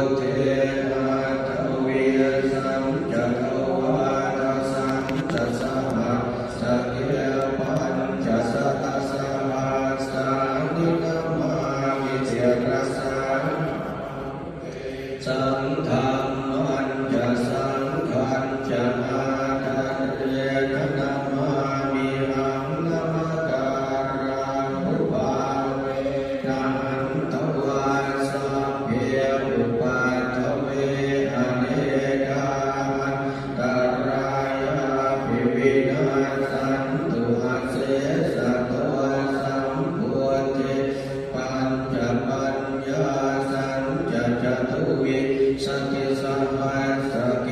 ทเทอาตเวสัมจัตวาทสัมจัสสะมะสะเกปัญจสัตตะสหัสสานินามามิเจรัสสะสังฆัมมัญจะสังฆัญจะอาทัรเรนะนามามิหังนามาการังอุปาเวนะหันตวาสัพเพอุปาทเวอเนกาหันตรายาภิวินาสันตุอาเสสะโตสัมพุทเทปัญจปัญญาสัญจจตุวิสติสัมปัสสะเก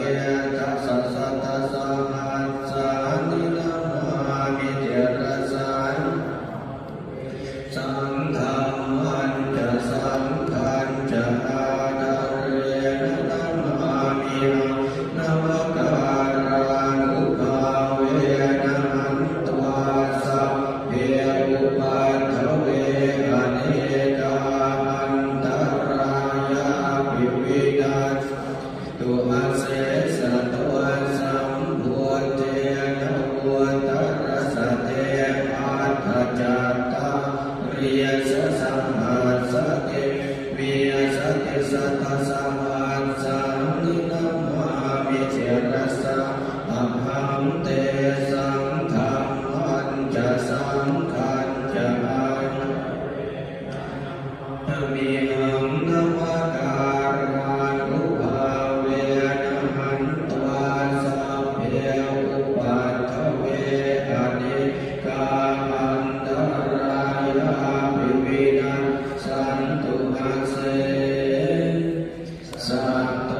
ตัสสะสัตตะสัมหัสสานินามามิเจรัสสะสังฆัมมัญจะสังฆัญจะอาทัรเรนะนามามิหังนามาการังอุปาเวนะหันตวาสัพเพอุปาทเวอเนกาหันตรายาภิวินาศตุอาเสสะโตสัมพุทเทนะพุทธรัสสะเทอาทัจจตาริยสัสสัมมาสัตเตวิยสัตติสัตตสัมมาสังนินามามิเจรัสสะอะหังเตสังฆัมมัญจะสังฆัญจะอามิหังนามาการังอุภาเวนะหันตวาสัพเพอุปัฏฐเวอเนกาหันตรายาภิวินาศสันตุอาเสสะโต